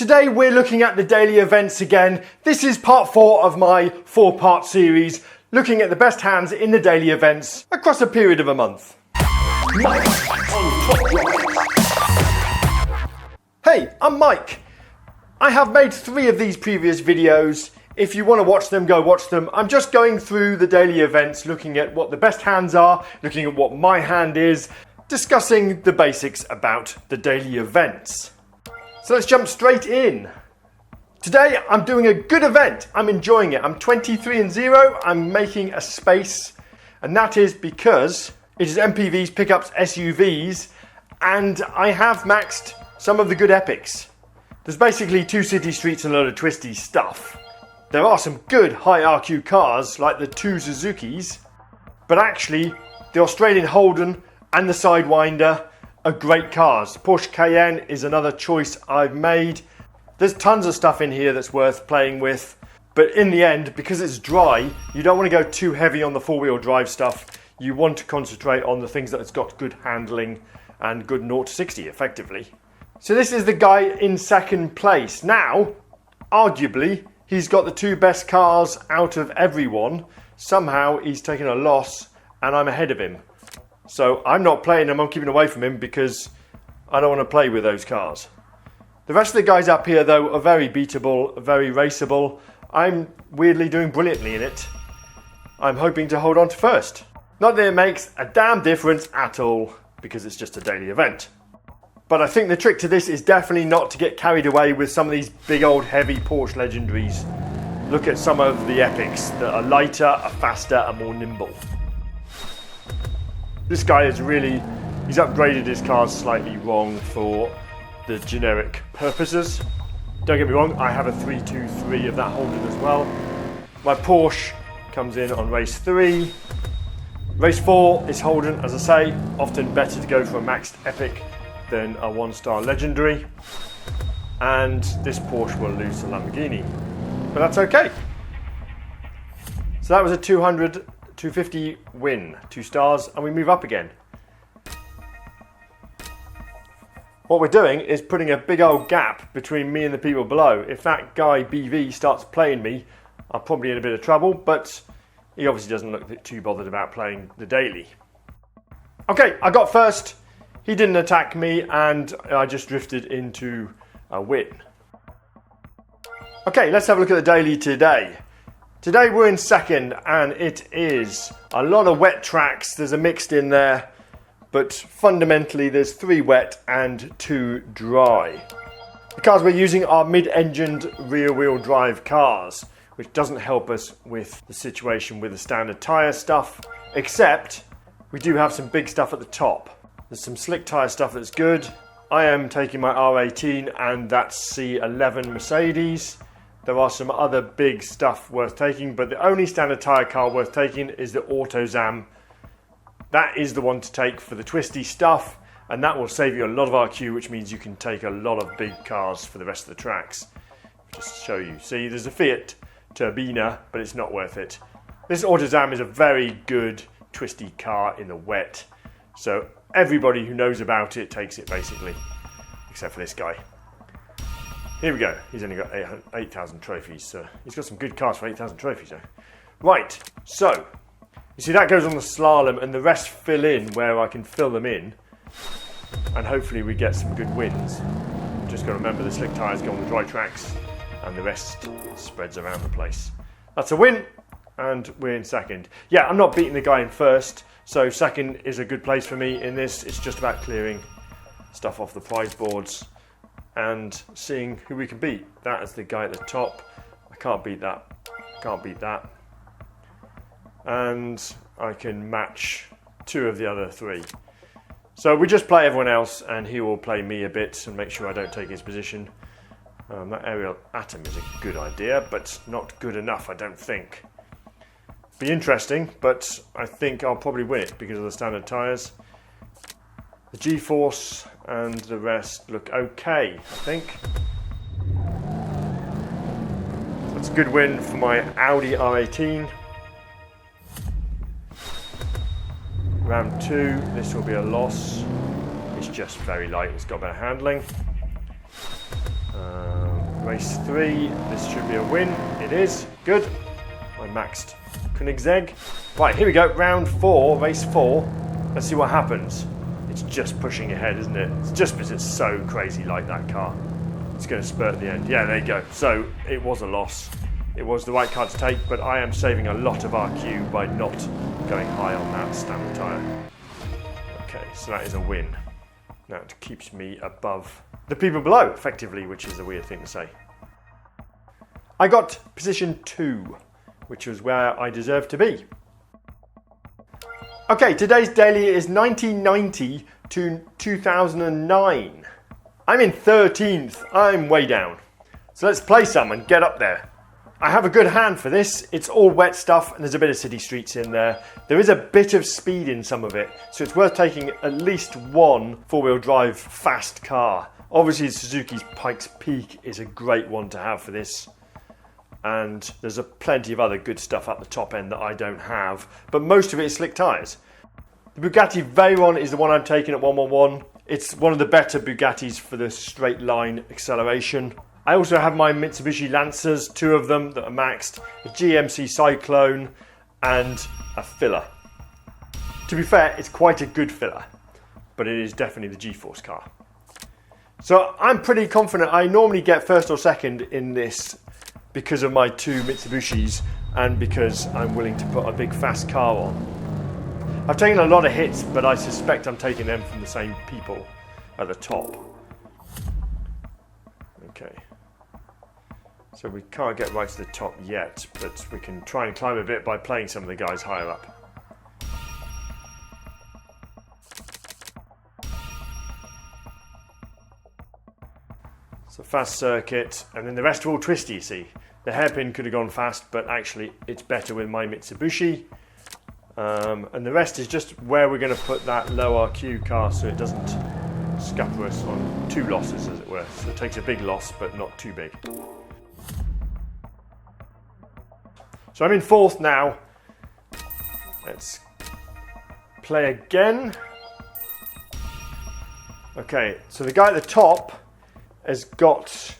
Today we're looking at the daily events again. This is part 4 of my 4-part series, looking at the best hands in the daily events across a period of a month. Hey, I'm Mike. I have made 3 of these previous videos. If you want to watch them, go watch them. I'm just going through the daily events, looking at what the best hands are, looking at what my hand is, discussing the basics about the daily events. So let's jump straight in. Today I'm doing a good event. I'm enjoying it. I'm 23-0. I'm making a space, and that is because it is MPVs, pickups, SUVs, and I have maxed some of the good epics. There's basically 2 city streets and a lot of twisty stuff. There are some good high RQ cars like the 2 Suzukis, but actually the Australian Holden and the Sidewinder are great cars. Porsche Cayenne is another choice I've made. There's tons of stuff in here that's worth playing with, but in the end, because it's dry, you don't want to go too heavy on the 4-wheel drive stuff. You want to concentrate on the things that it's got good handling and good 0 to 60 effectively. So this is the guy in second place. Now, arguably, he's got the 2 best cars out of everyone. Somehow he's taken a loss and I'm ahead of him. So I'm not playing him, I'm keeping away from him because I don't want to play with those cars. The rest of the guys up here though are very beatable, very raceable. I'm weirdly doing brilliantly in it. I'm hoping to hold on to first. Not that it makes a damn difference at all because it's just a daily event. But I think the trick to this is definitely not to get carried away with some of these big old heavy Porsche legendaries. Look at some of the epics that are lighter, are faster and more nimble. This guy is he's upgraded his cars slightly wrong for the generic purposes. Don't get me wrong, I have a 323 of that Holden as well. My Porsche comes in on race 3. Race 4 is Holden, as I say, often better to go for a maxed epic than a 1-star legendary. And this Porsche will lose to Lamborghini, but that's okay. So that was a 250 win, 2 stars, and we move up again. What we're doing is putting a big old gap between me and the people below. If that guy BV starts playing me, I'm probably in a bit of trouble, but he obviously doesn't look too bothered about playing the daily. Okay, I got first. He didn't attack me and I just drifted into a win. Okay, let's have a look at the daily today. Today we're in second and it is a lot of wet tracks. There's a mixed in there, but fundamentally there's 3 wet and 2 dry. The cars we're using are mid-engined rear-wheel drive cars, which doesn't help us with the situation with the standard tyre stuff, except we do have some big stuff at the top. There's some slick tyre stuff that's good. I am taking my R18 and that's C11 Mercedes. There are some other big stuff worth taking, but the only standard tyre car worth taking is the AutoZam. That is the one to take for the twisty stuff, and that will save you a lot of RQ, which means you can take a lot of big cars for the rest of the tracks. Just to show you. See, there's a Fiat Turbina, but it's not worth it. This AutoZam is a very good twisty car in the wet, so everybody who knows about it takes it basically, except for this guy. Here we go. He's only got 8,000 trophies, so he's got some good cars for 8,000 trophies though. Right, so you see that goes on the slalom and the rest fill in where I can fill them in, and hopefully we get some good wins. Just got to remember the slick tyres go on the dry tracks and the rest spreads around the place. That's a win and we're in second. Yeah, I'm not beating the guy in first, so second is a good place for me in this. It's just about clearing stuff off the prize boards and seeing who we can beat. That is the guy at the top. I can't beat that. Can't beat that. And I can match 2 of the other 3. So we just play everyone else and he will play me a bit and make sure I don't take his position. That aerial atom is a good idea, but not good enough, I don't think. Be interesting, but I think I'll probably win it because of the standard tyres. The G-force and the rest look okay, I think. That's a good win for my Audi R18. Round 2, this will be a loss. It's just very light, it's got better handling. Race 3, this should be a win. It is. Good. I maxed Koenigsegg. Right, here we go. Round 4, race 4. Let's see what happens. It's just pushing ahead, isn't it? It's just because it's so crazy like that car. It's going to spurt at the end. Yeah, there you go. So it was a loss. It was the right car to take, but I am saving a lot of RQ by not going high on that standard tyre. Okay, so that is a win. Now it keeps me above the people below, effectively, which is a weird thing to say. I got position 2, which was where I deserved to be. Okay, today's daily is 1990 to 2009. I'm in 13th. I'm way down. So let's play some and get up there. I have a good hand for this. It's all wet stuff and there's a bit of city streets in there. There is a bit of speed in some of it, so it's worth taking at least one four-wheel drive fast car. Obviously Suzuki's Pikes Peak is a great one to have for this. And there's plenty of other good stuff at the top end that I don't have, but most of it is slick tyres. The Bugatti Veyron is the one I'm taking at 111. It's one of the better Bugattis for the straight line acceleration. I also have my Mitsubishi Lancers, 2 of them that are maxed, a GMC Cyclone and a filler. To be fair, it's quite a good filler, but it is definitely the G-Force car. So I'm pretty confident. I normally get first or second in this because of my 2 Mitsubishis and because I'm willing to put a big fast car on. I've taken a lot of hits, but I suspect I'm taking them from the same people at the top. Okay. So we can't get right to the top yet, but we can try and climb a bit by playing some of the guys higher up. It's a fast circuit, and then the rest are all twisty, you see. The hairpin could have gone fast, but actually it's better with my Mitsubishi. And the rest is just where we're going to put that low RQ car so it doesn't scupper us on 2 losses, as it were. So it takes a big loss, but not too big. So I'm in 4th now. Let's play again. Okay, so the guy at the top has got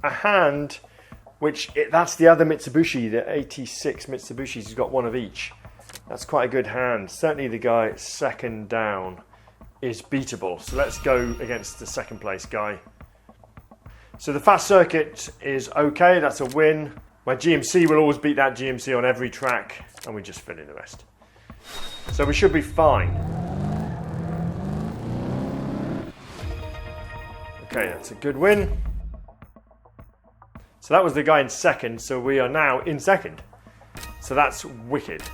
a hand, that's the other Mitsubishi, the 86 Mitsubishis. He's got one of each. That's quite a good hand. Certainly the guy second down is beatable. So let's go against the second place guy. So the fast circuit is okay. That's a win. My GMC will always beat that GMC on every track, and we just fill in the rest. So we should be fine. Okay, that's a good win. So that was the guy in second, so we are now in second. So that's wicked.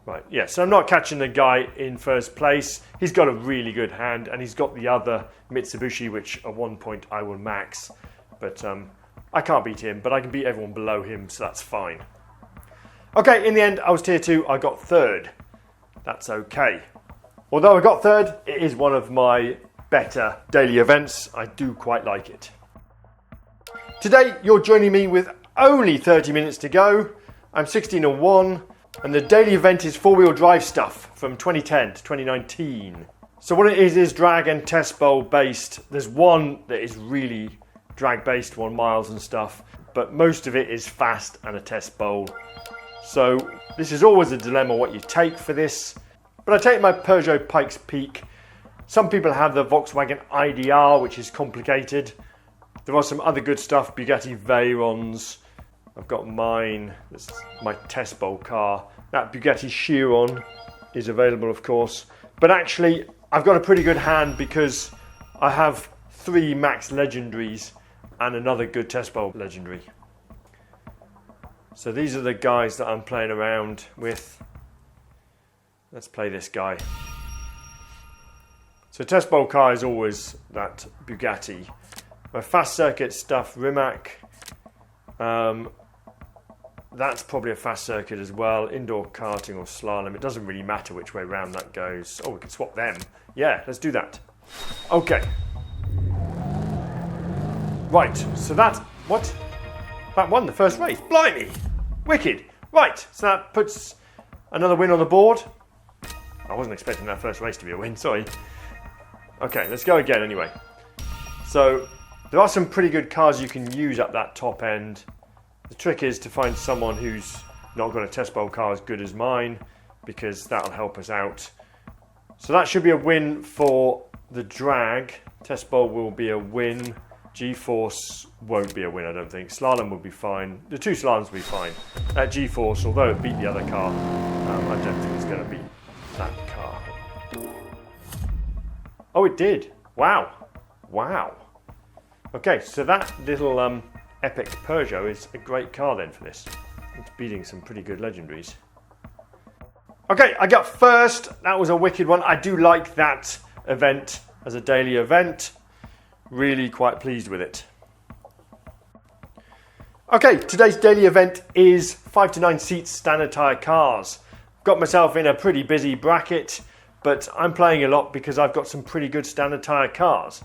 Right, yeah, so I'm not catching the guy in first place. He's got a really good hand, and he's got the other Mitsubishi, which at one point I will max. But I can't beat him, but I can beat everyone below him, so that's fine. Okay, in the end, I was tier 2. I got 3rd. That's okay. Although I got 3rd, it is one of my better daily events. I do quite like it. Today, you're joining me with only 30 minutes to go. I'm 16-1, and the daily event is four-wheel drive stuff from 2010 to 2019. So what it is drag and test bowl based. There's one that is really drag based, 1 miles and stuff, but most of it is fast and a test bowl. So this is always a dilemma what you take for this, but I take my Peugeot Pikes Peak. Some people have the Volkswagen IDR, which is complicated. There are some other good stuff, Bugatti Veyrons. I've got mine, this is my test bowl car. That Bugatti Chiron is available, of course, but actually I've got a pretty good hand because I have 3 Max Legendaries and another good test bowl legendary. So these are the guys that I'm playing around with. Let's play this guy. So test bowl car is always that Bugatti. My fast circuit stuff, Rimac. That's probably a fast circuit as well. Indoor karting or slalom. It doesn't really matter which way round that goes. Oh, we can swap them. Yeah, let's do that. Okay. Right, so that won the first race. Blimey! Wicked. Right, so that puts another win on the board. I wasn't expecting that first race to be a win, sorry. Okay, let's go again anyway. So there are some pretty good cars you can use at that top end. The trick is to find someone who's not got a test bowl car as good as mine, because that'll help us out. So that should be a win for the drag. Test bowl will be a win. G-force won't be a win, I don't think. Slalom will be fine. The two slaloms will be fine. At G-force, although it beat the other car, I don't think it's going to beat that car. Oh, it did. Wow. Wow. Okay, so that little epic Peugeot is a great car then for this. It's beating some pretty good legendaries. Okay, I got first. That was a wicked one. I do like that event as a daily event. Really quite pleased with it. Okay, today's daily event is 5 to 9 seats standard tyre cars. Got myself in a pretty busy bracket, but I'm playing a lot because I've got some pretty good standard tyre cars.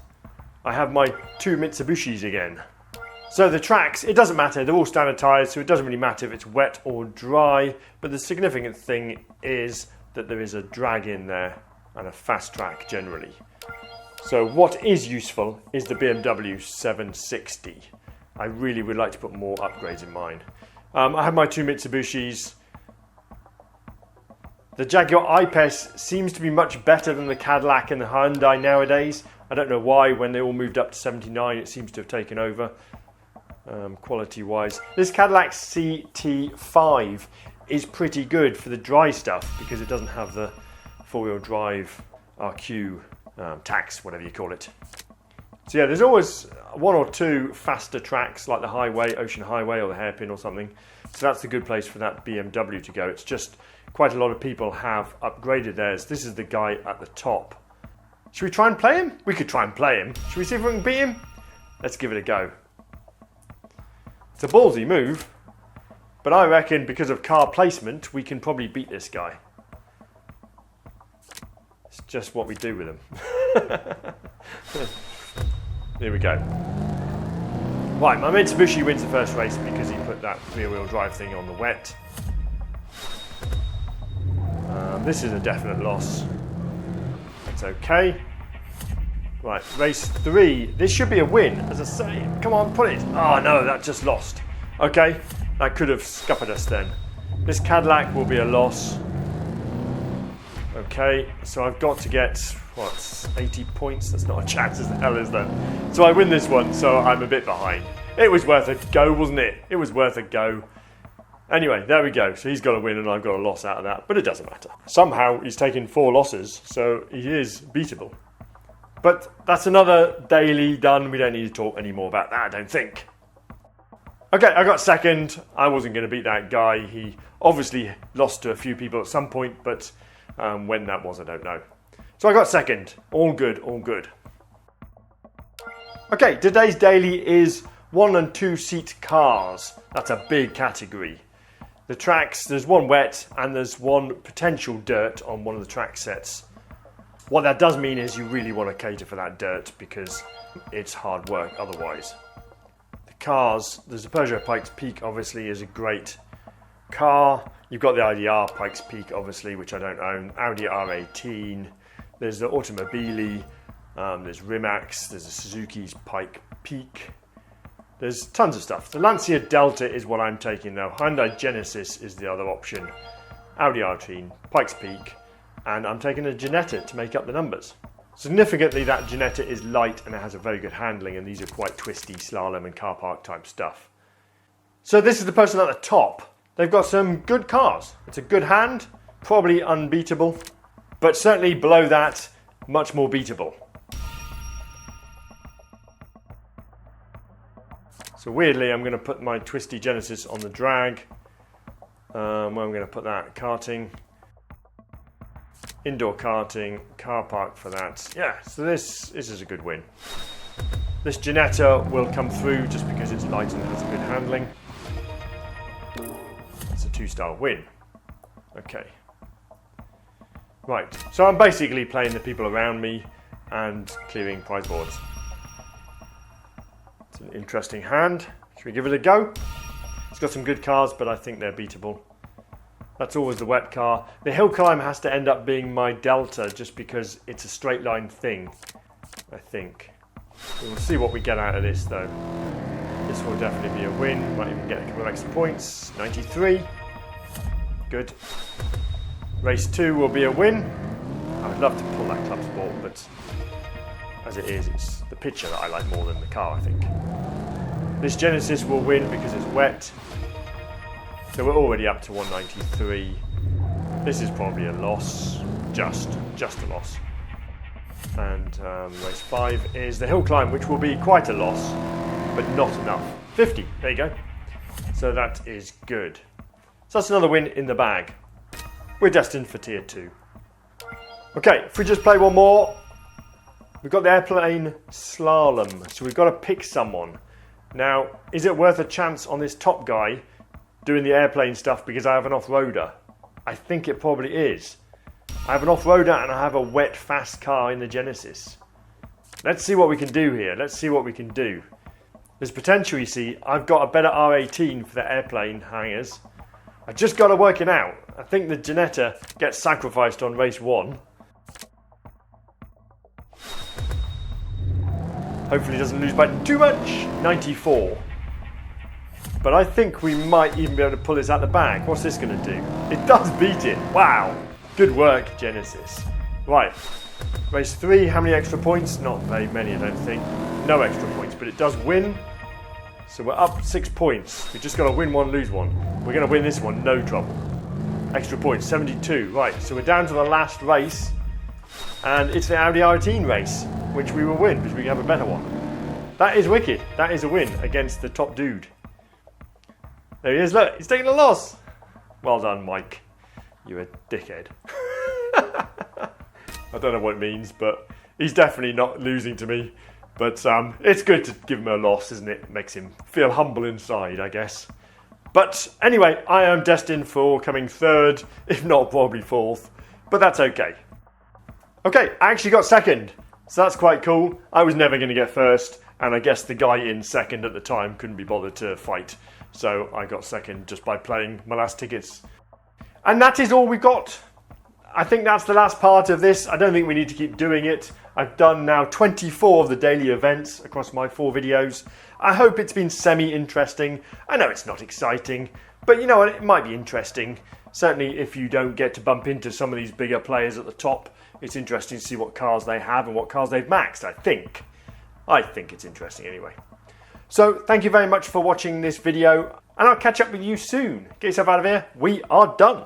I have my two Mitsubishis again. So the tracks, it doesn't matter, they're all standard tyres, so it doesn't really matter if it's wet or dry, but the significant thing is that there is a drag in there and a fast track generally. So what is useful is the BMW 760. I really would like to put more upgrades in mine. I have my two Mitsubishis. The Jaguar I-Pace seems to be much better than the Cadillac and the Hyundai nowadays. I don't know why, when they all moved up to 79 it seems to have taken over quality wise. This Cadillac CT5 is pretty good for the dry stuff because it doesn't have the four-wheel drive RQ tax, whatever you call it. So yeah, there's always one or two faster tracks like the highway, Ocean Highway or the Hairpin or something. So that's a good place for that BMW to go. It's just quite a lot of people have upgraded theirs. This is the guy at the top. Should we try and play him? We could try and play him. Should we see if we can beat him? Let's give it a go. It's a ballsy move, but I reckon because of car placement, we can probably beat this guy. It's just what we do with him. Here we go. Right, my Mitsubishi wins the first race because he put that rear-wheel drive thing on the wet. This is a definite loss. That's okay. Right, race 3. This should be a win, as I say. Come on, put it. Oh no, that just lost. Okay, that could have scuppered us then. This Cadillac will be a loss. Okay, so I've got to get, what, 80 points? That's not a chance as the hell, is that? So I win this one, so I'm a bit behind. It was worth a go, wasn't it? It was worth a go. Anyway, there we go. So he's got a win and I've got a loss out of that, but it doesn't matter. Somehow he's taken 4 losses, so he is beatable. But that's another daily done. We don't need to talk any more about that, I don't think. Okay, I got second. I wasn't going to beat that guy. He obviously lost to a few people at some point, but when that was, I don't know. So I got second. All good, all good. Okay, today's daily is 1 and 2 seat cars. That's a big category. The tracks, there's one wet and there's one potential dirt on one of the track sets. What that does mean is you really want to cater for that dirt because it's hard work otherwise. The cars, there's a Peugeot Pikes Peak obviously is a great car. You've got the IDR Pikes Peak obviously, which I don't own. Audi R18. There's the Automobili. There's Rimax. There's a Suzuki's Pike Peak. There's tons of stuff. The Lancia Delta is what I'm taking now. Hyundai Genesis is the other option. Audi R18, Pikes Peak, and I'm taking a Ginetta to make up the numbers. Significantly, that Ginetta is light and it has a very good handling, and these are quite twisty slalom and car park type stuff. So this is the person at the top. They've got some good cars. It's a good hand, probably unbeatable, but certainly below that, much more beatable. So weirdly, I'm going to put my twisty Genesis on the drag. Where I'm going to put that, karting. Indoor karting, car park for that. Yeah, so this is a good win. This Ginetta will come through just because it's light and it has good handling. It's a 2-star win. Okay. Right, so I'm basically playing the people around me and clearing prize boards. It's an interesting hand. Should we give it a go? It's got some good cars, but I think they're beatable. That's always the wet car. The hill climb has to end up being my Delta just because it's a straight line thing, I think. We'll see what we get out of this though. This will definitely be a win. Might even get a couple of extra points. 93. Good. Race 2 will be a win. I would love to pull that club sport, but as it is, it's the picture that I like more than the car, I think. This Genesis will win because it's wet. So we're already up to 193. This is probably a loss. Just a loss. And race 5 is the hill climb, which will be quite a loss, but not enough. 50, there you go. So that is good. So that's another win in the bag. We're destined for tier 2. Okay, if we just play one more, we've got the airplane slalom, so we've got to pick someone. Now, is it worth a chance on this top guy doing the airplane stuff because I have an off-roader? I think it probably is. I have an off-roader and I have a wet, fast car in the Genesis. Let's see what we can do here. Let's see what we can do. There's potential, you see. I've got a better R18 for the airplane hangers. I just got to work it out. I think the Janetta gets sacrificed on race 1. Hopefully it doesn't lose by too much. 94. But I think we might even be able to pull this out the bag. What's this going to do? It does beat it. Wow. Good work, Genesis. Right. Race 3, how many extra points? Not very many, I don't think. No extra points, but it does win. So we're up 6 points. We've just got to win one, lose one. We're going to win this one, no trouble. Extra points, 72. Right, so we're down to the last race. And it's the Audi R18 race, which we will win because we have a better one. That is wicked. That is a win against the top dude. There he is, look, he's taking a loss. Well done, Mike. You're a dickhead. I don't know what it means, but he's definitely not losing to me. But it's good to give him a loss, isn't it? Makes him feel humble inside, I guess. But anyway, I am destined for coming 3rd, if not probably 4th. But that's okay. Okay, I actually got 2nd. So that's quite cool. I was never going to get 1st. And I guess the guy in 2nd at the time couldn't be bothered to fight. So I got 2nd just by playing my last tickets. And that is all we've got. I think that's the last part of this. I don't think we need to keep doing it. I've done now 24 of the daily events across my 4 videos. I hope it's been semi-interesting. I know it's not exciting, but you know what, it might be interesting. Certainly if you don't get to bump into some of these bigger players at the top, it's interesting to see what cars they have and what cars they've maxed, I think. I think it's interesting anyway. So thank you very much for watching this video, and I'll catch up with you soon. Get yourself out of here. We are done.